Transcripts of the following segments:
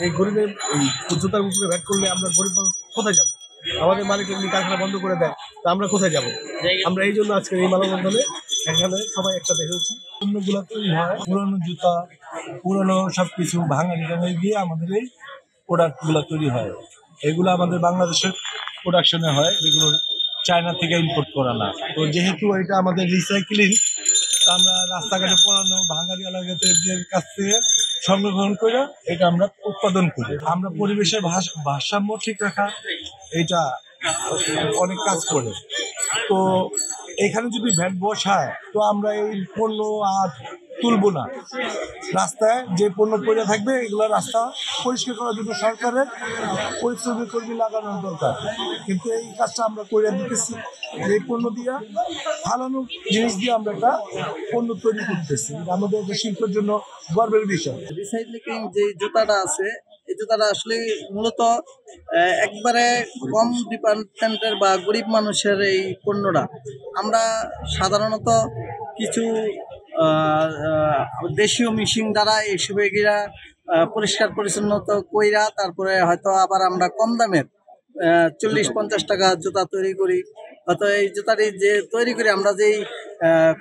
এই গরিবের এই জুতার উপরে ভ্যাট করলে আমরা গরিব মানুষ কোথায় যাবো? আমাদের মালিক এমনি কারখানা বন্ধ করে দেয়, তা আমরা কোথায় যাবো? আমরা এই জন্য আজকে এই মানববন্ধনে এখানে সবাই একসাথে হয়েছি। পণ্যগুলো তৈরি হয় পুরনো জুতা, পুরনো সবকিছু ভাঙানি টাঙানি দিয়ে আমাদের এই প্রোডাক্টগুলো তৈরি হয়। এগুলো আমাদের বাংলাদেশের প্রোডাকশনে হয়, এগুলো চায়না থেকে ইম্পোর্ট করা না। তো যেহেতু এটা আমাদের রিসাইক্লিং, তা আমরা রাস্তাঘাটে পড়ানো ভাঙারি এলাকাদের কাছ থেকে সংগ্রহণ করে এটা আমরা উৎপাদন করি। আমরা পরিবেশের ভারসাম্য ঠিক রাখা এটা অনেক কাজ করে। তো এখানে যদি ভ্যাট বসায় তো আমরা এই পণ্য আর তুলবো না। রাস্তায় যে পণ্য পড়ে থাকবে এগুলো রাস্তা পরিষ্কার করার জন্য সরকারের পরিশ্রমী কর্মী লাগানোর দরকার, কিন্তু এই কাজটা আমরা করে দিতেছি। এই পণ্য দিয়ে ফালানো জিনিস দিয়ে আমরা একটা পণ্য তৈরি করতেছি, আমাদের একটা শিল্পের জন্য গর্বের বিষয়। রিসাইক্লিং যে জুতাটা আছে, এই জুতাটা আসলে মূলত একবারে কম ডিপার্টমেন্টের বা গরিব মানুষের এই পণ্যটা। আমরা সাধারণত কিছু দেশীয় মেশিন দ্বারা এইসব এগুলা পরিষ্কার পরিচ্ছন্নতা কইরা তারপরে হয়তো আবার আমরা কম দামের 40-50 টাকা জুতা তৈরি করি। হয়তো এই জুতাটি যে তৈরি করি আমরা যেই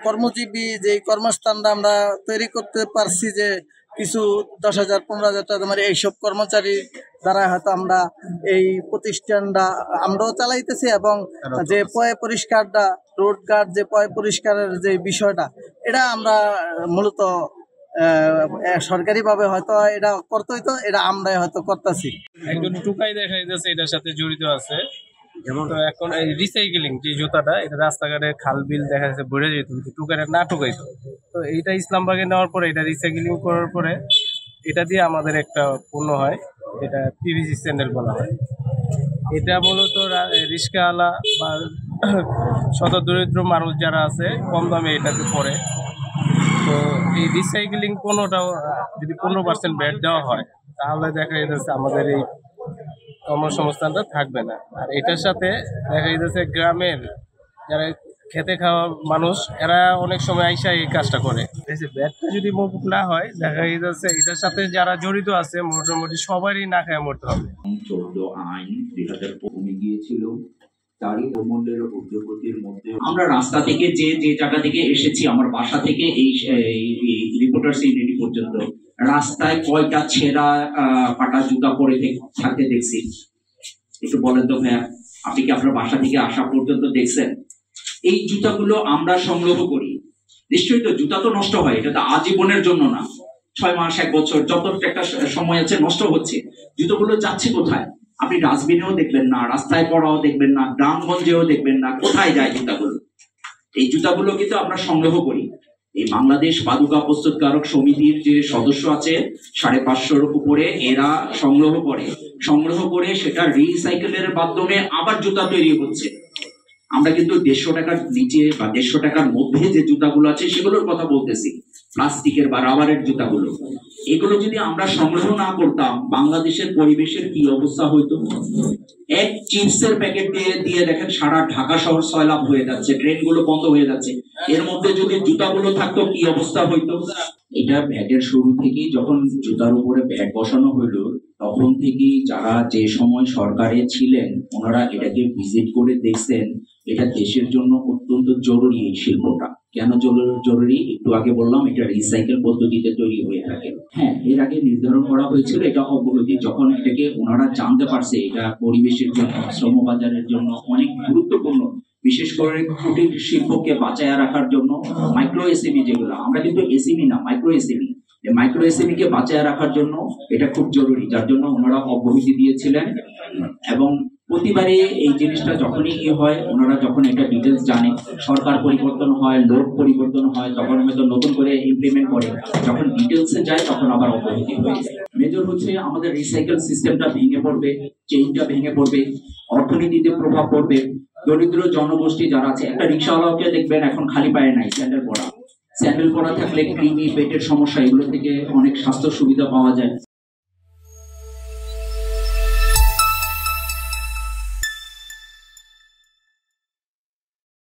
কর্মজীবী যেই কর্মস্থানটা আমরা তৈরি করতে পারছি, যে কিছু 10,000-15,000 টাকা মানে এইসব কর্মচারী দ্বারা হয়তো আমরা এই প্রতিষ্ঠানটা আমরাও চালাইতেছি, এবং যে পয় পরিষ্কারটা রোড গার্ড যে পয় পরিষ্কারের যে বিষয়টা, এটা আমরা মূলত সরকারিভাবে হয়তো এটা করতে হইতো, এটা আমরাই হয়তো করতেছি। একজন টুকাই দেখা যাচ্ছে এটার সাথে জড়িত আছে। যেমন এখন এই রিসাইকেলিং যে জুতাটা, এটা রাস্তাঘাটে খাল বিল দেখা যাচ্ছে ভরে যেত, কিন্তু টুকাইটা না টুকাইতো। তো এইটা ইসলামবাগে নেওয়ার পরে, এটা রিসাইকেলিং করার পরে এটা দিয়ে আমাদের একটা পণ্য হয়, যেটা পিভিসি স্যান্ডেল বলা হয়। এটা মূলত রিস্কাওয়ালা বা শত দরিদ্র মানুষ যারা আছে কম দামে এটাতে পড়ে। তো এই রিসাইকেলিং পণ্যটাও যদি 15% ভ্যাট দেওয়া হয়, তাহলে দেখা যাচ্ছে আমাদের এই কর্মসংস্থানটা থাকবে না। আর এটার সাথে দেখা যাচ্ছে গ্রামের যারা খেতে খাওয়া মানুষ, এরা অনেক সময় আইসা এই কাজটা করে। ভ্যাটটা যদি মকুব না হয়, দেখা যাচ্ছে এটার সাথে যারা জড়িত আছে মোটামুটি সবারই না খায় মরতে হবে। 14 আইন 2000 কমে গিয়েছিল, তারই প্রমূল্যের উদ্যোগতির মধ্যে আমরা রাস্তা থেকে যে জায়গা থেকে এসেছি, আমার বাসা থেকে এই রিপোর্টার্স ইউনিটি পর্যন্ত রাস্তায় কয়টা ছেঁড়া ফাটা জুতা পরে থাকতে দেখছি? একটু বলেন তো ভাইয়া, আপনি কি আপনার বাসা থেকে আসা পর্যন্ত দেখছেন? এই জুতাগুলো আমরা সংগ্রহ করি, নিশ্চয়ই তো জুতা তো নষ্ট হয়, এটা তো আজীবনের জন্য না, 6 মাস 1 বছর যত একটা সময় আছে নষ্ট হচ্ছে। জুতোগুলো যাচ্ছে কোথায়? আপনি ডাস্টবিনেও দেখবেন না, রাস্তায় পড়াও দেখবেন না, গ্রামগঞ্জেও দেখবেন না, কোথায় যায় জুতাগুলো? এই জুতাগুলো কিন্তু আমরা সংগ্রহ করি। এই বাংলাদেশ পাদুকা প্রস্তুতকারক সমিতির যে সদস্য আছে 550-র উপরে, এরা সংগ্রহ করে সেটা রিসাইকেলের মাধ্যমে আবার জুতা তৈরি হচ্ছে। আমরা কিন্তু 150 টাকার নিচে বা 150 টাকার মধ্যে যে জুতাগুলো আছে সেগুলোর কথা বলতেছি, প্লাস্টিকের বা রাবারের জুতাগুলো। এগুলো যদি আমরা সংগ্রহ না করতাম, বাংলাদেশের পরিবেশের কি অবস্থা হইতো? এক চিপসের প্যাকেট দিয়ে দেখেন সারা ঢাকা শহর সয়লাব হয়ে যাচ্ছে, ট্রেনগুলো বন্ধ হয়ে যাচ্ছে। এর মধ্যে যদি জুতাগুলো থাকতো কি অবস্থা হইতো? এটা ভ্যাটের শুরু থেকেই, যখন জুতার উপরে ভ্যাট বসানো হইলো, তখন থেকেই যারা যে সময় সরকারে ছিলেন ওনারা এটাকে ভিজিট করে দেখছেন এটা দেশের জন্য অত্যন্ত জরুরি। এই শিল্পটা কেন জরুরি একটু আগে বললাম, এটা রিসাইকেল পদ্ধতিতে তৈরি হয়ে থাকে। হ্যাঁ, এর আগে নির্ধারণ করা হয়েছিল এটা অবনতি, যখন এটাকে ওনারা জানতে পারছে এটা পরিবেশের জন্য, শ্রমবাজারের জন্য অনেক গুরুত্বপূর্ণ, বিশেষ করে কুটির শিল্পকে বাঁচায় রাখার জন্য মাইক্রো এসএমই, যেগুলো আমরা কিন্তু এসএমই না, মাইক্রো এসএমই, মাইক্রো এসএমই কে বাঁচায় রাখার জন্য এটা খুব জরুরি, যার জন্য ওনারা অব্যাহতি দিয়েছিলেন। এবং প্রতিবারে এই জিনিসটা যখনই হয়, ওনারা যখন এটা ডিটেলস জানে, সরকার পরিবর্তন হয়, লোক পরিবর্তন হয়, তখন হয়তো নতুন করে ইমপ্লিমেন্ট করে, যখন ডিটেলসে যায় তখন আবার অব্যাহতি হয়ে যায়। মেজর হচ্ছে আমাদের রিসাইকেল সিস্টেমটা ভেঙে পড়বে, চেইনটা ভেঙে পড়বে, অর্থনীতিতে প্রভাব পড়বে। দরিদ্র জনগোষ্ঠী যারা আছে, একটা রিক্সাওয়ালাকে দেখবেন এখন খালি পায়ে নাই, স্যান্ডেল পরা থাকলে কৃমি, পেটের সমস্যা, এগুলো থেকে অনেক স্বাস্থ্য সুবিধা পাওয়া যায়।